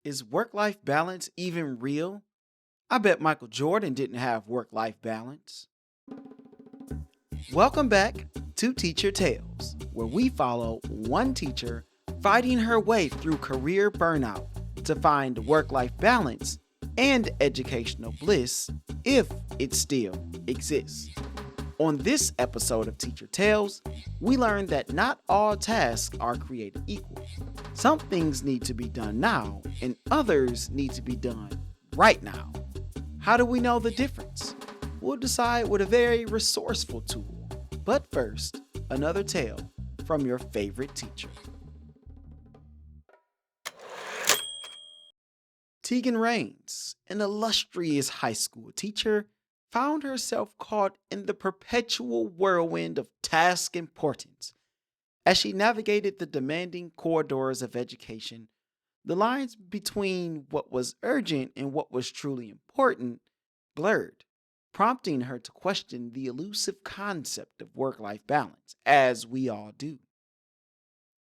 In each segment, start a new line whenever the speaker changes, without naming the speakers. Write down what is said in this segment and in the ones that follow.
Is work life balance even real? I bet Michael Jordan didn't have work life balance. Welcome back to Teacher Tales, where we follow one teacher fighting her way through career burnout to find work life balance and educational bliss if it still exists. On this episode of Teacher Tales, we learn that not all tasks are created equal. Some things need to be done now, and others need to be done right now. How do we know the difference? We'll decide with a very resourceful tool. But first, another tale from your favorite teacher. Teagan Raines, an illustrious high school teacher, found herself caught in the perpetual whirlwind of task importance. As she navigated the demanding corridors of education, the lines between what was urgent and what was truly important blurred, prompting her to question the elusive concept of work life balance, as we all do.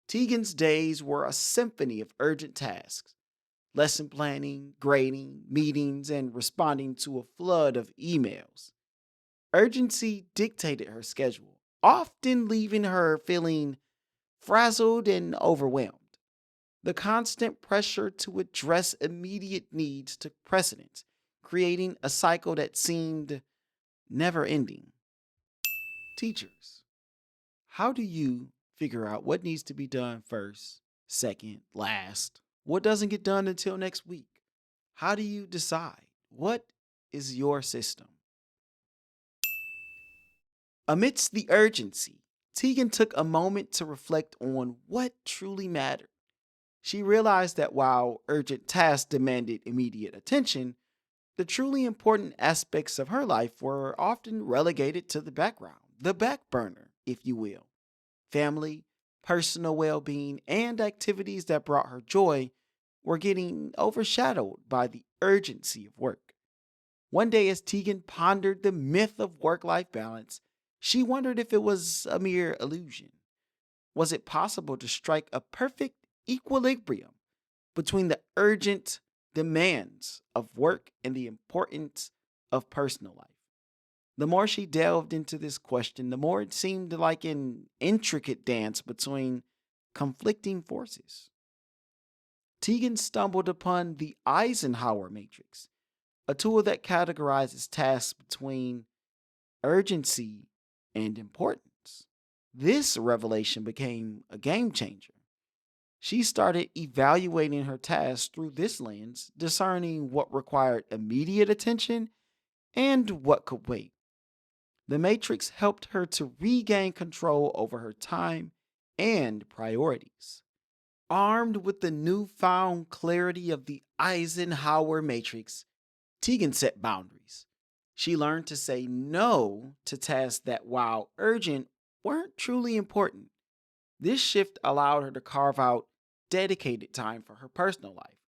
Teagan's days were a symphony of urgent tasks: lesson planning, grading, meetings, and responding to a flood of emails. Urgency dictated her schedule, often leaving her feeling frazzled and overwhelmed. The constant pressure to address immediate needs took precedence, creating a cycle that seemed never ending. Teachers, how do you figure out what needs to be done first, second, last? What doesn't get done until next week? How do you decide? What is your system? Amidst the urgency, Teagan took a moment to reflect on what truly mattered. She realized that while urgent tasks demanded immediate attention, the truly important aspects of her life were often relegated to the background, the back burner, if you will. Family, personal well being, and activities that brought her joy were getting overshadowed by the urgency of work. One day, as Teagan pondered the myth of work life balance, she wondered if it was a mere illusion. Was it possible to strike a perfect equilibrium between the urgent demands of work and the importance of personal life? The more she delved into this question, the more it seemed like an intricate dance between conflicting forces. Teagan stumbled upon the Eisenhower Matrix, a tool that categorizes tasks between urgency and importance. This revelation became a game changer. She started evaluating her tasks through this lens, discerning what required immediate attention and what could wait. The Matrix helped her to regain control over her time and priorities. Armed with the newfound clarity of the Eisenhower Matrix, Teagan set boundaries. She learned to say no to tasks that, while urgent, weren't truly important. This shift allowed her to carve out dedicated time for her personal life,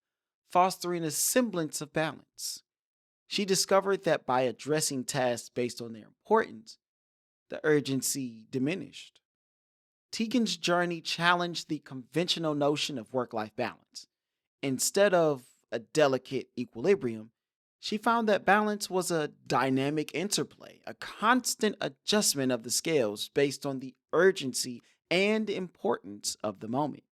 fostering a semblance of balance. She discovered that by addressing tasks based on their importance, the urgency diminished. Teagan's journey challenged the conventional notion of work life balance. Instead of a delicate equilibrium, she found that balance was a dynamic interplay, a constant adjustment of the scales based on the urgency and importance of the moment.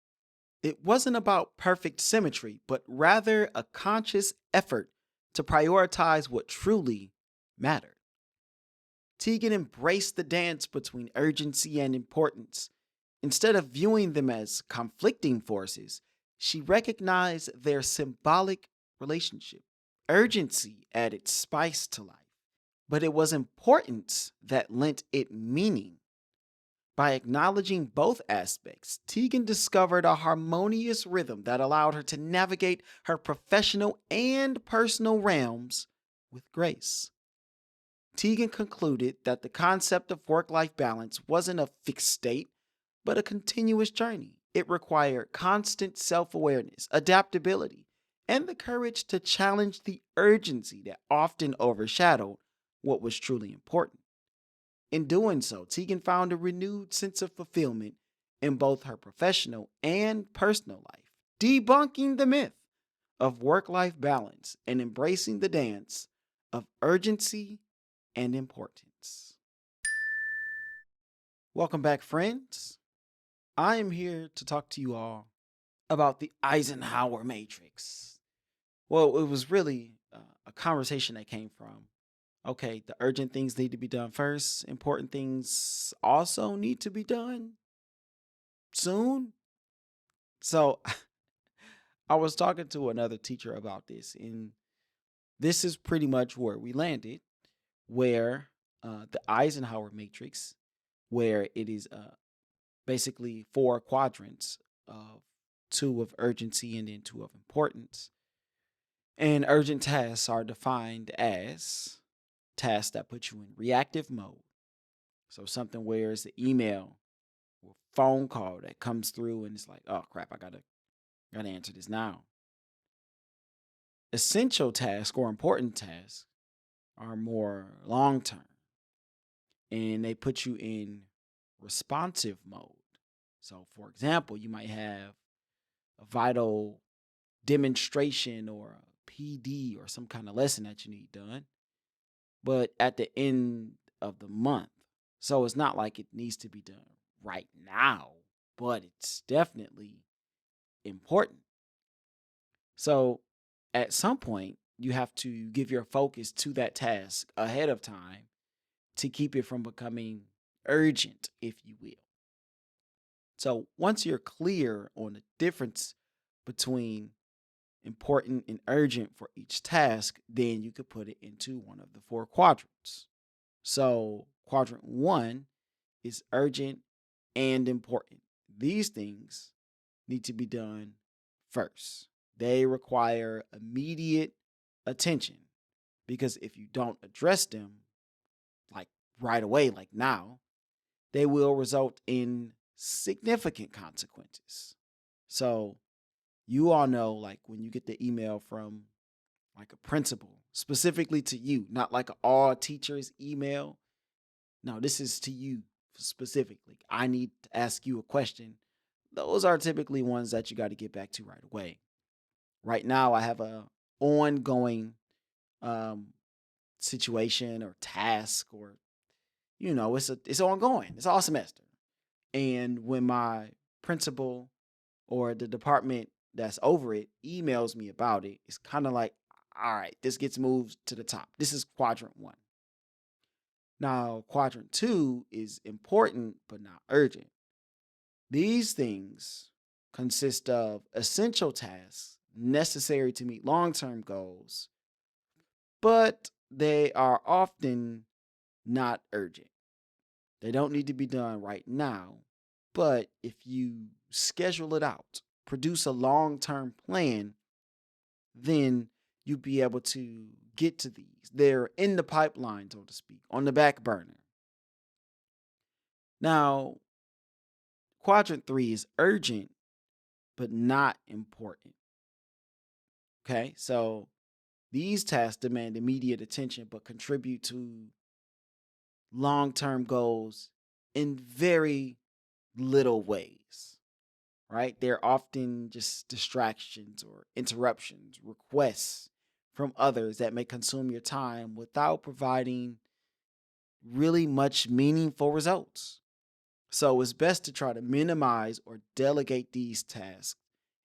It wasn't about perfect symmetry, but rather a conscious effort to prioritize what truly mattered. Teagan embraced the dance between urgency and importance. Instead of viewing them as conflicting forces, she recognized their symbolic relationship. Urgency added spice to life, but it was importance that lent it meaning. By acknowledging both aspects, Teagan discovered a harmonious rhythm that allowed her to navigate her professional and personal realms with grace. Teagan concluded that the concept of work life balance wasn't a fixed state, but a continuous journey. It required constant self awareness, adaptability, and the courage to challenge the urgency that often overshadowed what was truly important. In doing so, Teagan found a renewed sense of fulfillment in both her professional and personal life, debunking the myth of work life balance and embracing the dance of urgency and importance. Welcome back, friends. I am here to talk to you all about the Eisenhower Matrix. Well, it was really a conversation that came from okay, the urgent things need to be done first, important things also need to be done soon. So I was talking to another teacher about this, and this is pretty much where we landed, where the Eisenhower Matrix, where it is basically four quadrants of two of urgency and then two of importance. And urgent tasks are defined as tasks that put you in reactive mode. So something where it's an email or phone call that comes through and it's like, oh crap, I gotta answer this now. Essential tasks or important tasks are more long term and they put you in responsive mode. So for example, you might have a vital demonstration or a PD or some kind of lesson that you need done, but at the end of the month. So it's not like it needs to be done right now, but it's definitely important. So at some point, you have to give your focus to that task ahead of time to keep it from becoming urgent, if you will. So once you're clear on the difference between important and urgent for each task, then you could put it into one of the four quadrants. So, quadrant one is urgent and important. These things need to be done first. They require immediate attention because if you don't address them like right away, like now, they will result in significant consequences. So, you all know, like when you get the email from like a principal, specifically to you, not like an all teachers email. No, this is to you specifically. I need to ask you a question. Those are typically ones that you got to get back to right away. Right now, I have a ongoing um, situation or task, or it's ongoing. It's all semester, and when my principal or the department that's over it emails me about it, it's kind of like, all right, this gets moved to the top. This is quadrant one. Now, quadrant two is important but not urgent. These things consist of essential tasks necessary to meet long term goals, but they are often not urgent. They don't need to be done right now, but if you schedule it out, produce a long term plan, then you'll be able to get to these. They're in the pipeline, so to speak, on the back burner. Now, quadrant three is urgent, but not important. Okay, so these tasks demand immediate attention, but contribute to long term goals in very little ways, right? They're often just distractions or interruptions, requests from others that may consume your time without providing really much meaningful results. So it's best to try to minimize or delegate these tasks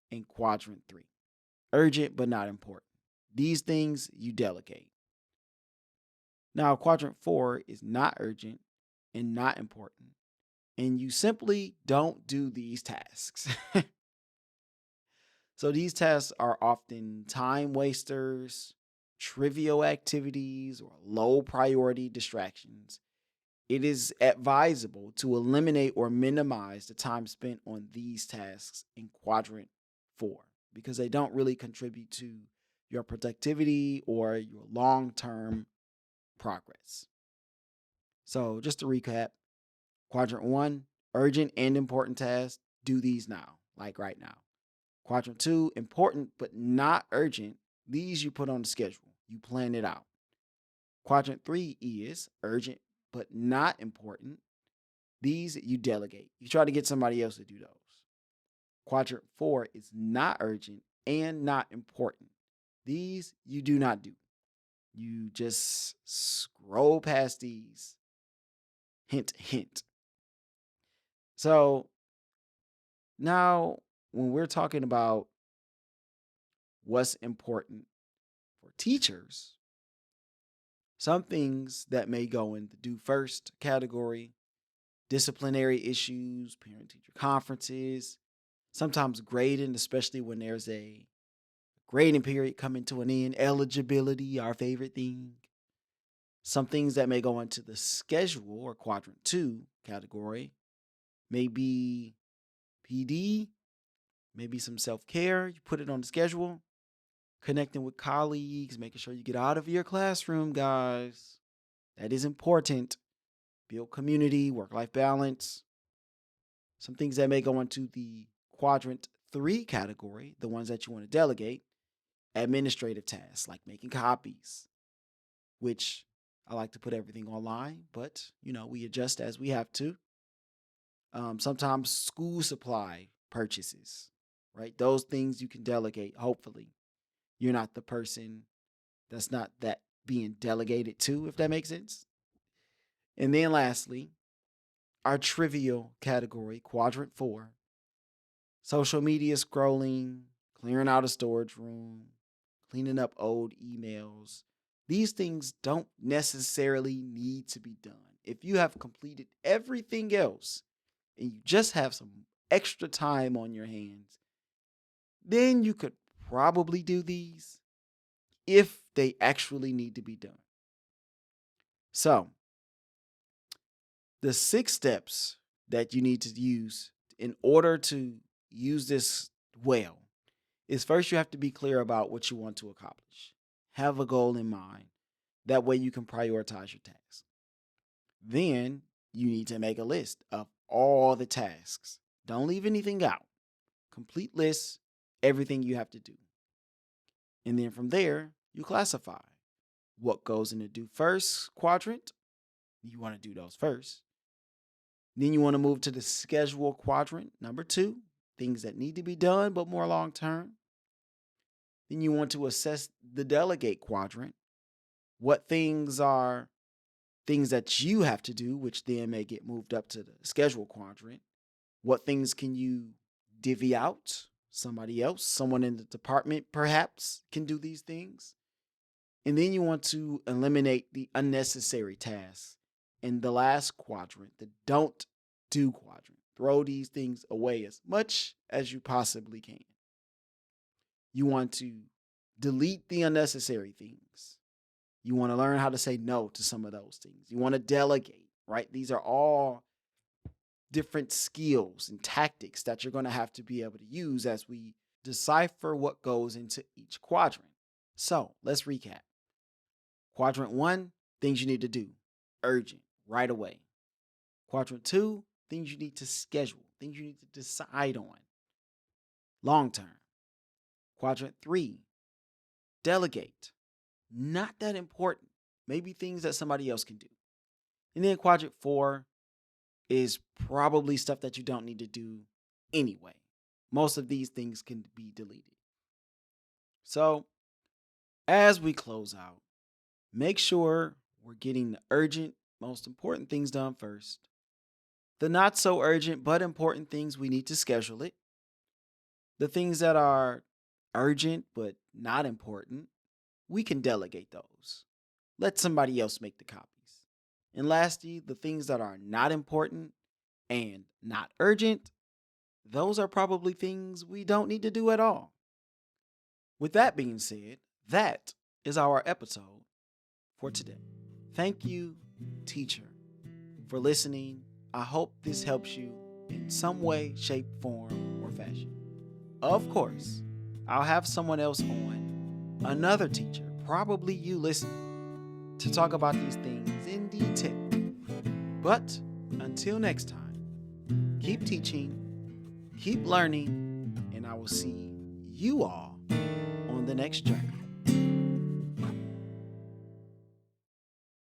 in quadrant three. Urgent but not important. These things you delegate. Now, quadrant four is not urgent and not important, and you simply don't do these tasks. So these tasks are often time wasters, trivial activities, or low priority distractions. It is advisable to eliminate or minimize the time spent on these tasks in quadrant four because they don't really contribute to your productivity or your long term progress. So, just to recap, quadrant one, urgent and important tasks, do these now, like right now. Quadrant two, important but not urgent, these you put on the schedule, you plan it out. Quadrant three is urgent but not important. These you delegate. You try to get somebody else to do those. Quadrant four is not urgent and not important. These you do not do. You just scroll past these. Hint, hint. So now, when we're talking about what's important for teachers, some things that may go in the do first category: disciplinary issues, parent teacher conferences, sometimes grading, especially when there's a grading period coming to an end, eligibility, our favorite thing. Some things that may go into the schedule or quadrant 2 category may be PD, maybe some self-care. You put it on the schedule. Connecting with colleagues, making sure you get out of your classroom, guys. That is important. Build community, work-life balance. Some things that may go into the quadrant 3 category, the ones that you want to delegate: administrative tasks like making copies, which I like to put everything online, but we adjust as we have to. Sometimes school supply purchases, right? Those things you can delegate, hopefully. You're not the person that's not that being delegated to, if that makes sense. And then lastly, our trivial category, quadrant 4: social media scrolling, clearing out a storage room, cleaning up old emails. These things don't necessarily need to be done. If you have completed everything else and you just have some extra time on your hands, then you could probably do these if they actually need to be done. So, the 6 steps that you need to use in order to use this well is: first, you have to be clear about what you want to accomplish. Have a goal in mind. That way you can prioritize your tasks. Then you need to make a list of all the tasks. Don't leave anything out. Complete list, everything you have to do. And then from there, you classify what goes in the do first quadrant. You want to do those first. Then you want to move to the schedule quadrant, number 2, things that need to be done but more long term. Then you want to assess the delegate quadrant. What things are things that you have to do, which then may get moved up to the schedule quadrant? What things can you divvy out? Somebody else, someone in the department perhaps, can do these things. And then you want to eliminate the unnecessary tasks. In the last quadrant, the don't do quadrant, throw these things away as much as you possibly can. You want to delete the unnecessary things. You want to learn how to say no to some of those things. You want to delegate, right? These are all different skills and tactics that you're going to have to be able to use as we decipher what goes into each quadrant. So let's recap. Quadrant 1, things you need to do, urgent, right away. Quadrant 2, things you need to schedule, things you need to decide on, long term. Quadrant 3, delegate, not that important, maybe things that somebody else can do. And then quadrant 4 is probably stuff that you don't need to do anyway. Most of these things can be deleted. So, as we close out, make sure we're getting the urgent, most important things done first. The not so urgent but important things, we need to schedule it. The things that are urgent but not important, we can delegate those. Let somebody else make the copies. And lastly, the things that are not important and not urgent, those are probably things we don't need to do at all. With that being said, that is our episode for today. Thank you, teacher, for listening. I hope this helps you in some way, shape, form, or fashion. Of course, I'll have someone else on, another teacher, probably you listening, to talk about these things in detail. But until next time, keep teaching, keep learning, and I will see you all on the next journey.